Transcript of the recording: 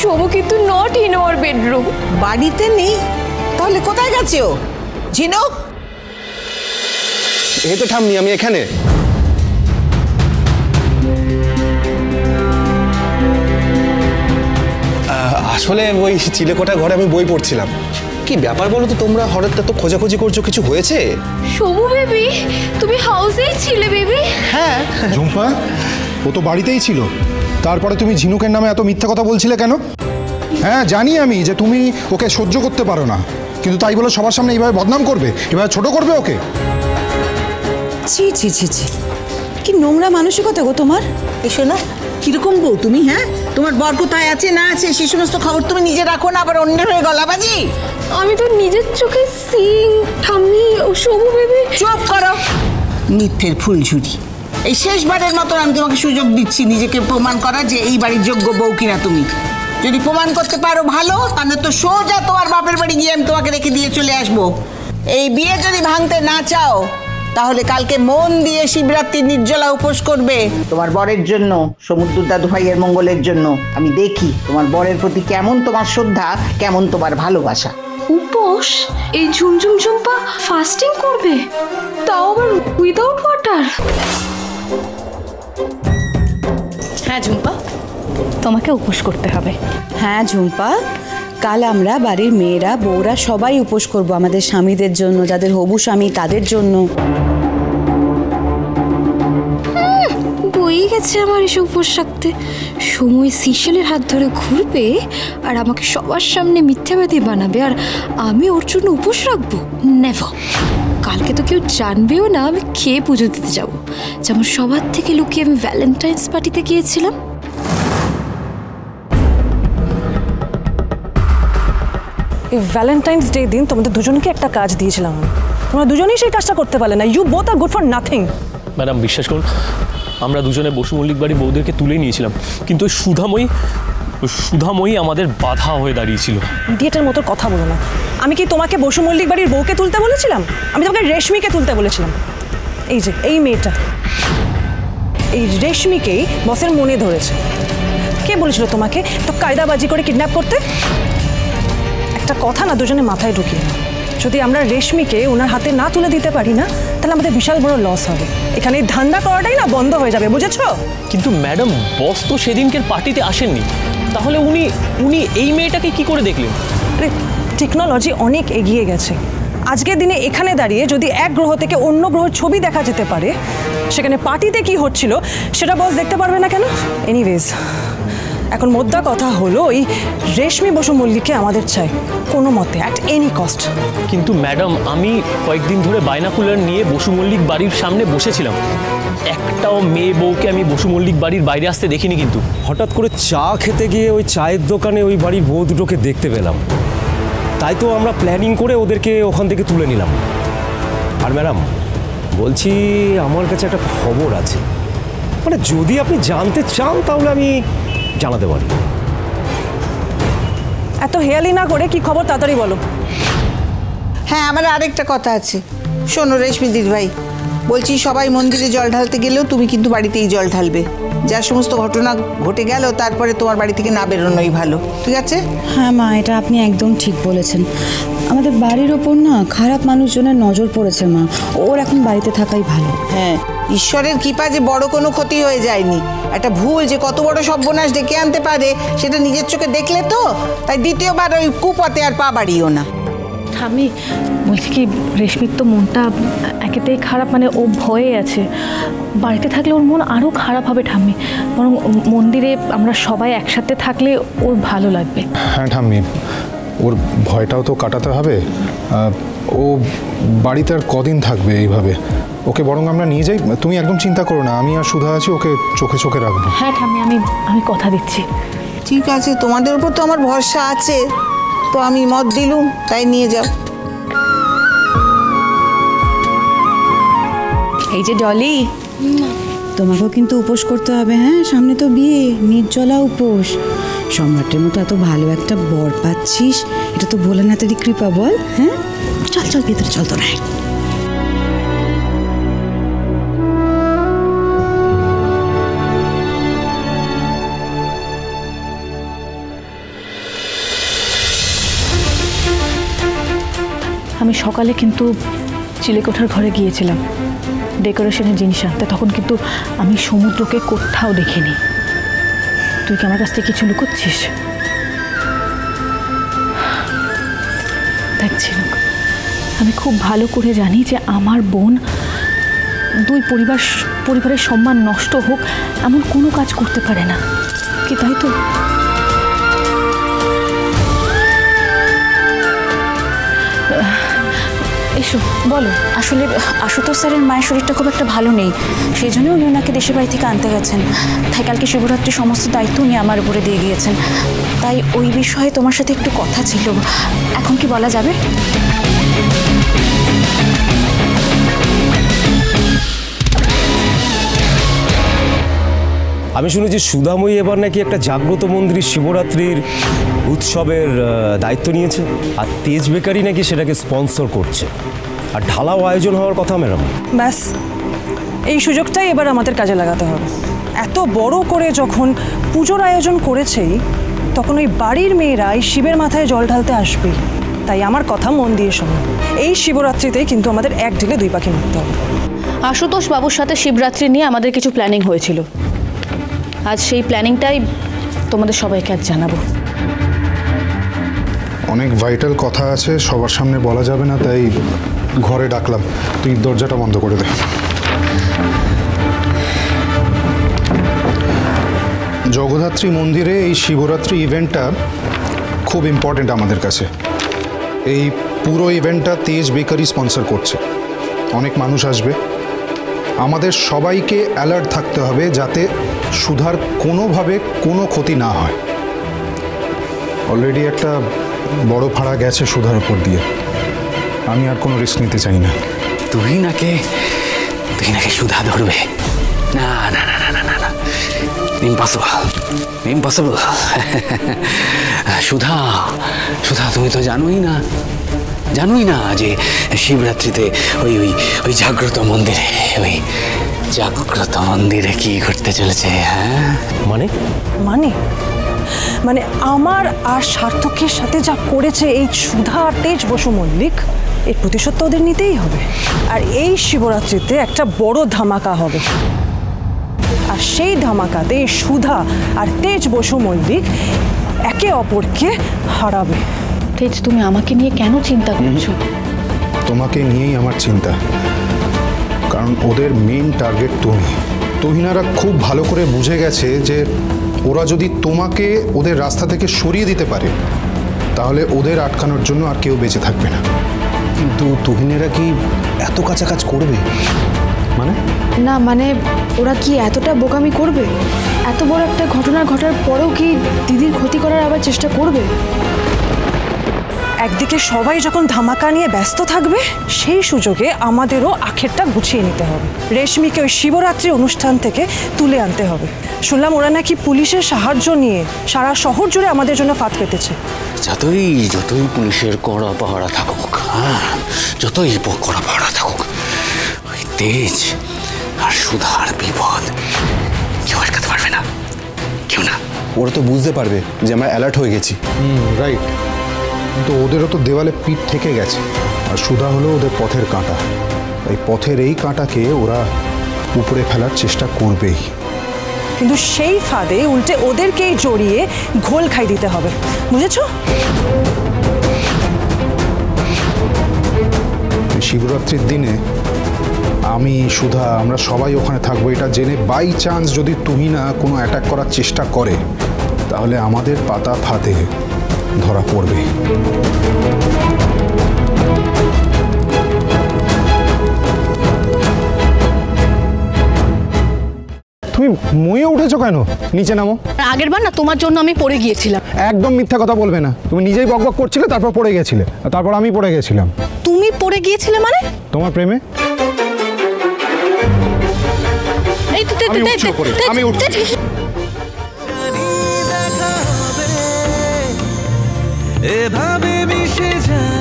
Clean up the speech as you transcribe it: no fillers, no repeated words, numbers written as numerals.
শোভু কিন্তু not in our bedroom. বাড়িতে নেই? তাহলে কোথায় গেছে ও? ঝিনুক, এই তো ঠাম্মি, আমি এখানে। আসলে ওই চিলেকোঠা ঘরে আমি বই পড়ছিলাম। কি ব্যাপার বলো তো, তোমরা হঠাৎ এত খোঁজাখুঁজি করছো, কিছু হয়েছে? শোভু বেবি, তুমি হাউসেই ছিলে বেবি? হ্যাঁ। ঝুম্পা, ও তো বাড়িতেই ছিল, তারপরে তুমি ঝিনুকের নামে এত মিথ্যা কথা বলছিলে কেন? হ্যাঁ, জানি আমি যে তুমি ওকে সহ্য করতে পারো না, কিন্তু তাই বলে সবার সামনে এইভাবে বদনাম করবে, এভাবে ছোট করবে ওকে? ছি ছি ছি ছি, কি নোংরা মানসিকতা গো তোমার। এসো না, কিরকম বউ তুমি? হ্যাঁ, তোমার বর কোথায় আছে না আছে সে সমস্ত খবর তুমি নিজে রাখো না, আবার অন্যের হয়ে গলাবাজি। আমি তো নিজের চোখে সিং ঠাম্মি ও শোভু বেবি। চুপ করো, মিথ্যের ফুলঝুরি। এই শেষবারের মতন আমি তোমাকে সুযোগ দিচ্ছি নিজেকে প্রমাণ করা যে এই বাড়ির যোগ্য বউ কিনা তুমি। যদি প্রমাণ করতে পারো ভালো, তাহলে তো সোজা তোমার বাপের বাড়ি গিয়ে আমি তোমাকে রেখে দিয়ে চলে আসবো। এই বিয়ে যদি ভাঙতে না চাও, তাহলে কালকে মন দিয়ে শিবরাত্রির নির্জলা উপোস করবে তোমার বরের জন্য, সমুদ্র দাদু ভাইয়ের মঙ্গলের জন্য। আমি দেখি তোমার বরের প্রতি কেমন তোমার শ্রদ্ধা, কেমন তোমার ভালোবাসা। উপোস? এই ঝুমঝুম ঝুম্পা ফাস্টিং করবে, তাও আবার উইদাউট ওয়াটার? হ্যাঁ ঝুম্পা, তোমাকে উপোস করতে হবে। হ্যাঁ ঝুম্পা, কাল আমরা বাড়ির মেয়েরা বউরা সবাই উপোস করব আমাদের স্বামীদের জন্য, যাদের হবু স্বামী তাদের জন্য। বই গেছে আমার এসব উপোস রাখতে। সময় সিশেলের হাত ধরে ঘুরবে আর আমাকে সবার সামনে মিথ্যাবাদী বানাবে, আর আমি ওর জন্য উপোস রাখবো? নেভার। কালকে তো কেউ জানবেও না আমি খেয়ে পুজো দিতে যাবো, যেমন সবার থেকে লুকিয়ে আমি ভ্যালেন্টাইন্স পার্টিতে গিয়েছিলাম। এই ভ্যালেন্টাইন্স ডে দিন তোমাদের দুজনকে একটা কাজ দিয়েছিলাম, তোমরা দুজনেই সেই কাজটা করতে পারলে না। You both are good for nothing. Madam বিশ্বাস করুন, আমরা দুজনে বসু মল্লিক বাড়ির বউদেরকে তুলে নিয়েছিলাম, কিন্তু ওই সুধাময়ী আমাদের বাধা হয়ে দাঁড়িয়েছিল। ইডিয়েটের মতো কথা বলো না। আমি কি তোমাকে বসু মল্লিক বাড়ির বউকে তুলতে বলেছিলাম? আমি তোমাকে রেশমিকে তুলতে বলেছিলাম। এই যে এই মেয়েটা, এই রেশমিকেই বসের মনে ধরেছে। কে বলেছিল তোমাকে তো কায়দাবাজি করে কিডন্যাপ করতে? একটা কথা না দুজনে মাথায় ঢুকিয়ে না, যদি আমরা রেশমিকে ওনার হাতে না তুলে দিতে পারি না, তাহলে আমাদের বিশাল বড় লস হবে। এখানে ধান্দা করাটাই না বন্ধ হয়ে যাবে, বুঝেছো? কিন্তু ম্যাডাম, বস তো সেদিনকের পার্টিতে আসেননি, তাহলে উনি এই মেয়েটাকে কি করে দেখলেন? টেকনোলজি অনেক এগিয়ে গেছে। আজকের দিনে এখানে দাঁড়িয়ে যদি এক গ্রহ থেকে অন্য গ্রহের ছবি দেখা যেতে পারে, সেখানে পার্টিতে কি হচ্ছিল সেটা বস দেখতে পারবে না কেন? এনিওয়েজ, এখন মোদ্দা কথা হলো ওই রেশমি বসু মল্লিককে আমাদের চাই কোনো মতে, অ্যাট এনি কস্ট। কিন্তু ম্যাডাম, আমি কয়েকদিন ধরে বাইনাকুলার নিয়ে বসু মল্লিক বাড়ির সামনে বসেছিলাম, একটাও মেয়ে বউকে আমি বসু মল্লিক বাড়ির বাইরে আসতে দেখিনি। কিন্তু হঠাৎ করে চা খেতে গিয়ে ওই চায়ের দোকানে ওই বাড়ির বউ দুটোকে দেখতে পেলাম, তাই তো আমরা প্ল্যানিং করে ওদেরকে ওখান থেকে তুলে নিলাম। আর ম্যাডাম বলছি, আমার কাছে একটা খবর আছে, মানে যদি আপনি জানতে চান তাহলে আমি জানাতে পারি। এত হেয়ালি না করে কি খবর তাড়াতাড়ি বলো। হ্যাঁ, আমার আরেকটা কথা আছে, শোনো রেশমি দিদিভাই, বলছি সবাই মন্দিরে জল ঢালতে গেলেও তুমি কিন্তু বাড়িতেই জল ঢালবে। যা সমস্ত ঘটনা ঘটে গেল তারপরে তোমার বাড়ি থেকে না বেরোনোই ভালো, ঠিক আছে? হ্যাঁ মা, এটা আপনি একদম ঠিক বলেছেন। আমাদের বাড়ির ওপর না খারাপ মানুষজনের নজর পড়েছে মা, ওর এখন বাড়িতে থাকাই ভালো। হ্যাঁ, ঈশ্বরের কৃপা যে বড় কোনো ক্ষতি হয়ে যায়নি, একটা ভুল যে কত বড় সর্বনাশ ডেকে আনতে পারে সেটা নিজের চোখে দেখলে তো, তাই দ্বিতীয়বার ওই কুপথে আর পা বাড়িও না। আমি বলছি কি, রেশমির তো মনটা একেতেই খারাপ, মানে ও ভয়ে আছে। বাড়িতে থাকলে ওর মন আরও খারাপ হবে ঠাম্মি, বরং মন্দিরে আমরা সবাই একসাথে থাকলে ওর ভালো লাগবে। হ্যাঁ ঠাম্মি, ওর ভয়টাও তো কাটাতে হবে। ও বাড়িতে আর কদিন থাকবে এইভাবে? ওকে বরং আমরা নিয়ে যাই, তুমি একদম চিন্তা করো না, আমি আর সুধা আছি, ওকে চোখে চোখে রাখবো। হ্যাঁ ঠাম্মি, আমি কথা দিচ্ছি। ঠিক আছে, তোমাদের উপর তো আমার ভরসা আছে, তো আমি মত দিলুম, তাই নিয়ে যাও। এই যে ডলি, তোমাকেও কিন্তু উপোস করতে হবে। হ্যাঁ, সামনে তো বিয়ে, নির্জলা উপোস। সম্রাটের মতো এত ভালো একটা বর পাচ্ছিস, এটা তো ভোলানাথেরই কৃপা বল। হ্যাঁ চল চল ভেতরে চল তোরা। আমি সকালে কিন্তু চিলেকোঠার ঘরে গিয়েছিলাম ডেকোরেশনের জিনিস আনতে, তখন কিন্তু আমি সমুদ্রকে কোথাও দেখিনি। তুই কি আমার কাছ থেকে কিছু লুকোচ্ছিস? দেখছি, আমি খুব ভালো করে জানি যে আমার বোন দুই পরিবারের সম্মান নষ্ট হোক এমন কোনো কাজ করতে পারে না, কি তাই তো? এসো বলো। আসলে আশুতোষ স্যারের মায়ের শরীরটা খুব একটা ভালো নেই, সেই জন্য উনি ওনাকে দেশের বাড়ি থেকে আনতে গেছেন। তাই কালকে শিবরাত্রির সমস্ত দায়িত্ব উনি আমার উপরে দিয়ে গিয়েছেন। তাই ওই বিষয়ে তোমার সাথে একটু কথা ছিল, এখন কি বলা যাবে? আমি শুনেছি সুধাময়ী এবার নাকি একটা জাগ্রত মন্দির শিবরাত্রির উৎসবের দায়িত্ব নিয়েছে, আর তেজ বেকারি নাকি সেটাকে স্পন্সর করছে, আর ঢালাও আয়োজন হওয়ার কথা ম্যাডাম। ব্যাস, এই সুযোগটাই এবার আমাদের কাজে লাগাতে হবে। এত বড় করে যখন পুজোর আয়োজন করেছেই, তখন ওই বাড়ির মেয়েরা এই শিবের মাথায় জল ঢালতে আসবেই। তাই আমার কথা মন দিয়ে শোনো, এই শিবরাত্রিতেই কিন্তু আমাদের এক ঢিলে দুই পাখি মারতে হবে। আশুতোষ বাবুর সাথে শিবরাত্রি নিয়ে আমাদের কিছু প্ল্যানিং হয়েছিল, আজ সেই প্ল্যানিংটাই তোমাদের সবাইকে আজ জানাবো। অনেক ভাইটাল কথা আছে, সবার সামনে বলা যাবে না, তাই ঘরে ডাকলাম। তুই দরজাটা বন্ধ করে দে। জগদ্ধাত্রী মন্দিরে এই শিবরাত্রি ইভেন্টটা খুব ইম্পর্টেন্ট আমাদের কাছে। এই পুরো ইভেন্টটা তেজ বেকারি স্পন্সর করছে। অনেক মানুষ আসবে, আমাদের সবাইকে অ্যালার্ট থাকতে হবে যাতে সুধার কোনোভাবে কোনো ক্ষতি না হয়। অলরেডি একটা বড় ভাড়া গেছে সুধার উপর দিয়ে, আমি আর কোনো রিস্ক নিতে চাই না। তুই নাকি সুধা ধরবে? না না না না না না না, ইম্পসিবল। সুধা তুমি তো জানোই না যে শিবরাত্রিতে ওই জাগ্রত মন্দিরে কি ঘটতে চলেছে। হ্যাঁ মানে আমার আর সার্থকের সাথে যা করেছে এই সুধা আর তেজ বসু মল্লিক, এর প্রতিশোধ তো ওদের নিতেই হবে। আর এই শিবরাত্রিতে একটা বড় ধামাকা হবে, আর সেই ধামাকাতে সুধা আর তেজ বসু মল্লিক একে অপরকে হারাবে। তেজ, তুমি আমাকে নিয়ে কেন চিন্তা করছো? তোমাকে নিয়েই আমার চিন্তা, কারণ ওদের মেন টার্গেট তুমি। তুহিনারা খুব ভালো করে বুঝে গেছে যে ওরা যদি তোমাকে ওদের রাস্তা থেকে সরিয়ে দিতে পারে, তাহলে ওদের আটকানোর জন্য আর কেউ বেঁচে থাকবে না। কিন্তু তুহিনেরা কি এত কাছাকাছ করবে? না মানে ওরা কি এতটা বোকামি করবে? এত বড় একটা ঘটনা ঘটার পরেও কি দিদির ক্ষতি করার আবার চেষ্টা করবে? একদিকে সবাই যখন ধামাকা নিয়ে ব্যস্ত থাকবে, সেই সুযোগে আমাদেরও আখেরটা গুছিয়ে নিতে হবে। রেশমিকে ওই শিবরাত্রি অনুষ্ঠান থেকে তুলে আনতে হবে। শুনলাম ওরা নাকি পুলিশের সাহায্য নিয়ে সারা শহর জুড়ে আমাদের জন্য ফাঁদ পেতেছে। যতই পুলিশের কড়া পাহারা থাকুক, যতই কড়া পাহারা থাকুক, ওই তেজ আর সুধার বিপদ কেউ আটকাতে পারবে না, কেউ না। ওরা তো বুঝতে পারবে যে আমরা অ্যালার্ট হয়ে গেছি। রাইট, কিন্তু ওদেরও তো দেওয়ালে পিঠ থেকে গেছে, আর সুধা হলো ওদের পথের কাঁটা। এই পথের এই কাঁটাকে ওরা উপরে ফেলার চেষ্টা করবেই। কিন্তু সেই ফাঁদে উল্টে ওদেরকেই জড়িয়ে ঘোল খাই দিতে হবে, বুঝেছো? শিবরাত্রির দিনে আমি সুধা আমরা সবাই ওখানে থাকবো, এটা জেনে বাই চান্স যদি তুহিনা কোনো অ্যাটাক করার চেষ্টা করে, তাহলে আমাদের পাতা ফাঁদে ধরা পড়বে। তুমি মুয়ে উঠেছো কেন? নিচে নামো। আগের বার না তোমার জন্য আমি পড়ে গিয়েছিলাম। একদম মিথ্যা কথা বলবে না, তুমি নিজেই বকবক করছিলে, তারপর পড়ে গেছিলে, তারপর আমি পড়ে গেছিলাম। তুমি পড়ে গিয়েছিলে মানে? তোমার প্রেমে। আমি উঠছি। এভাবে মিশে যায়